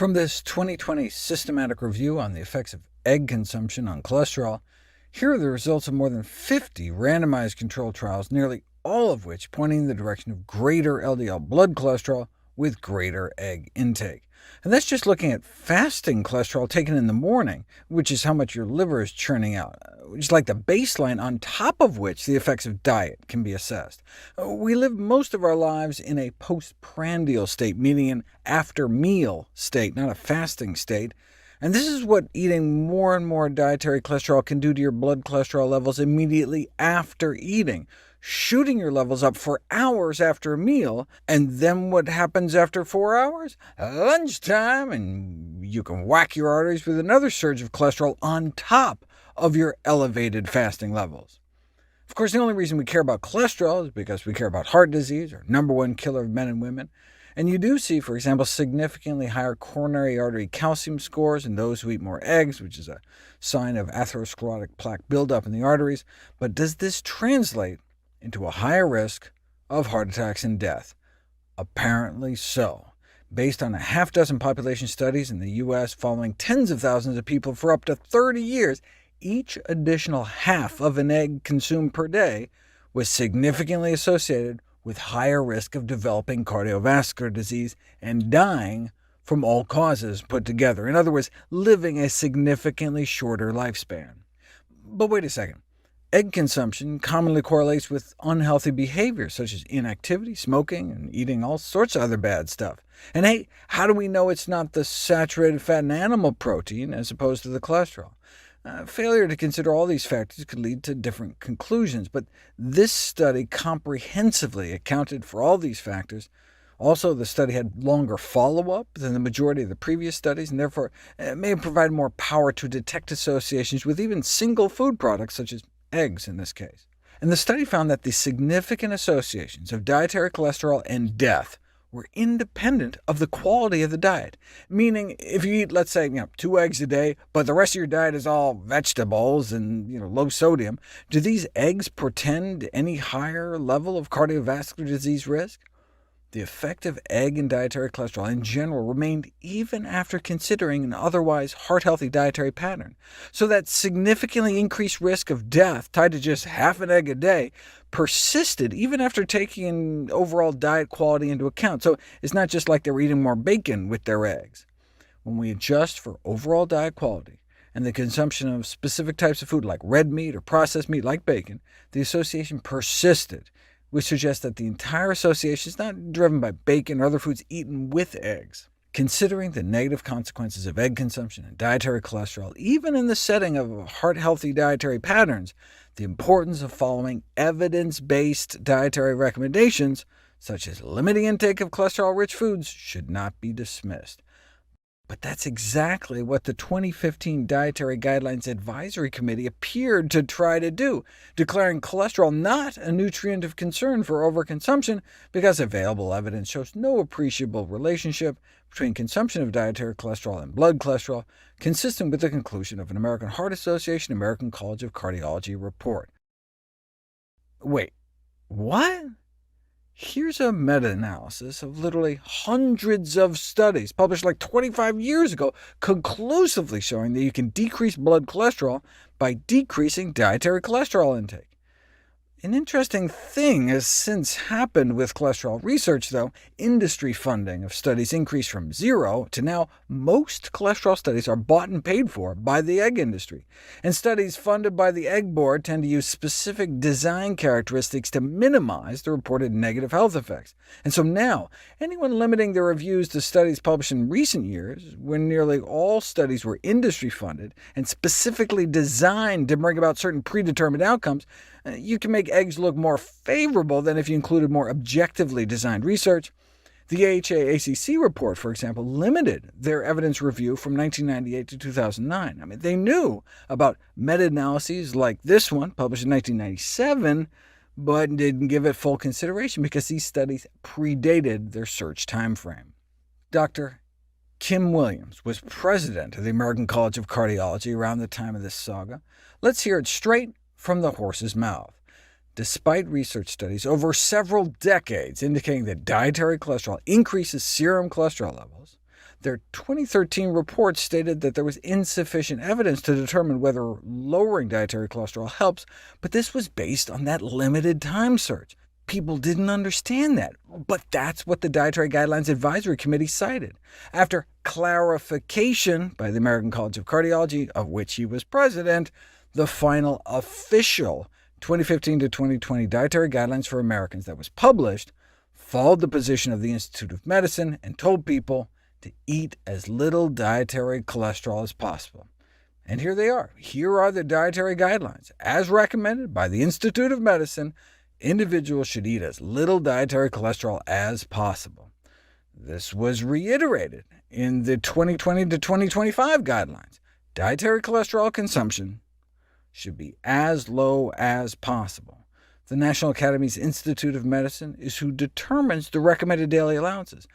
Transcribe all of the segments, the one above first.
From this 2020 systematic review on the effects of egg consumption on cholesterol, here are the results of more than 50 randomized controlled trials, nearly all of which pointing in the direction of greater LDL blood cholesterol with greater egg intake. And that's just looking at fasting cholesterol taken in the morning, which is how much your liver is churning out, which is like the baseline on top of which the effects of diet can be assessed. We live most of our lives in a postprandial state, meaning an after-meal state, not a fasting state. And this is what eating more and more dietary cholesterol can do to your blood cholesterol levels immediately after eating, shooting your levels up for hours after a meal. And then what happens after 4 hours? Lunchtime, and you can whack your arteries with another surge of cholesterol on top of your elevated fasting levels. Of course, the only reason we care about cholesterol is because we care about heart disease, our #1 killer of men and women. And you do see, for example, significantly higher coronary artery calcium scores in those who eat more eggs, which is a sign of atherosclerotic plaque buildup in the arteries. But does this translate into a higher risk of heart attacks and death? Apparently so. Based on a half-dozen population studies in the U.S. following tens of thousands of people for up to 30 years, each additional half of an egg consumed per day was significantly associated with higher risk of developing cardiovascular disease and dying from all causes put together. In other words, living a significantly shorter lifespan. But wait a second. Egg consumption commonly correlates with unhealthy behaviors, such as inactivity, smoking, and eating all sorts of other bad stuff. And hey, how do we know it's not the saturated fat and animal protein as opposed to the cholesterol? Failure to consider all these factors could lead to different conclusions, but this study comprehensively accounted for all these factors. Also, the study had longer follow-up than the majority of the previous studies, and therefore it may have provided more power to detect associations with even single food products, such as eggs in this case. And the study found that the significant associations of dietary cholesterol and death were independent of the quality of the diet, meaning if you eat, let's say, 2 eggs a day, but the rest of your diet is all vegetables and low sodium, do these eggs portend any higher level of cardiovascular disease risk? The effect of egg and dietary cholesterol in general remained even after considering an otherwise heart-healthy dietary pattern, so that significantly increased risk of death tied to just half an egg a day persisted even after taking overall diet quality into account. So it's not just like they were eating more bacon with their eggs. When we adjust for overall diet quality and the consumption of specific types of food like red meat or processed meat like bacon, the association persisted, which suggests that the entire association is not driven by bacon or other foods eaten with eggs. Considering the negative consequences of egg consumption and dietary cholesterol, even in the setting of heart-healthy dietary patterns, the importance of following evidence-based dietary recommendations, such as limiting intake of cholesterol-rich foods, should not be dismissed. But that's exactly what the 2015 Dietary Guidelines Advisory Committee appeared to try to do, declaring cholesterol not a nutrient of concern for overconsumption, because available evidence shows no appreciable relationship between consumption of dietary cholesterol and blood cholesterol, consistent with the conclusion of an American Heart Association American College of Cardiology report. Wait, what? Here's a meta-analysis of literally hundreds of studies published like 25 years ago, conclusively showing that you can decrease blood cholesterol by decreasing dietary cholesterol intake. An interesting thing has since happened with cholesterol research, though. Industry funding of studies increased from 0 to now most cholesterol studies are bought and paid for by the egg industry, and studies funded by the Egg Board tend to use specific design characteristics to minimize the reported negative health effects. And so now, anyone limiting their reviews to studies published in recent years, when nearly all studies were industry-funded and specifically designed to bring about certain predetermined outcomes, you can make eggs look more favorable than if you included more objectively designed research. The AHA-ACC report, for example, limited their evidence review from 1998 to 2009. They knew about meta-analyses like this one, published in 1997, but didn't give it full consideration because these studies predated their search timeframe. Dr. Kim Williams was president of the American College of Cardiology around the time of this saga. Let's hear it straight from the horse's mouth. Despite research studies over several decades indicating that dietary cholesterol increases serum cholesterol levels, Their 2013 report stated that there was insufficient evidence to determine whether lowering dietary cholesterol helps, but this was based on that limited time search. People didn't understand that, but that's what the Dietary Guidelines Advisory Committee cited. After clarification by the American College of Cardiology, of which he was president, the final official 2015 to 2020 Dietary Guidelines for Americans that was published followed the position of the Institute of Medicine and told people to eat as little dietary cholesterol as possible. And here they are. Here are the dietary guidelines. As recommended by the Institute of Medicine, individuals should eat as little dietary cholesterol as possible. This was reiterated in the 2020 to 2025 guidelines. Dietary cholesterol consumption should be as low as possible. The National Academy's Institute of Medicine is who determines the recommended daily allowances,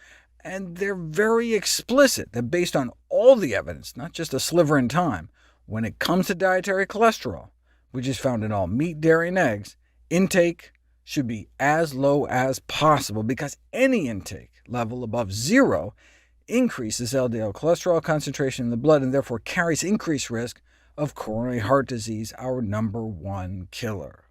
and they're very explicit that based on all the evidence, not just a sliver in time, when it comes to dietary cholesterol, which is found in all meat, dairy, and eggs, intake should be as low as possible, because any intake level above 0 increases LDL cholesterol concentration in the blood and therefore carries increased risk of coronary heart disease, our #1 killer.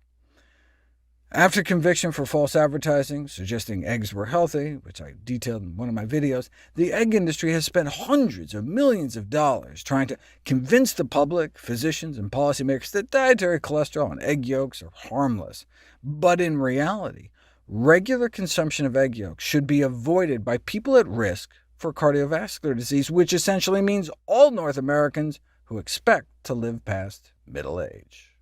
After conviction for false advertising suggesting eggs were healthy, which I detailed in one of my videos, the egg industry has spent hundreds of millions of dollars trying to convince the public, physicians, and policymakers that dietary cholesterol and egg yolks are harmless. But in reality, regular consumption of egg yolks should be avoided by people at risk for cardiovascular disease, which essentially means all North Americans who expect to live past middle age.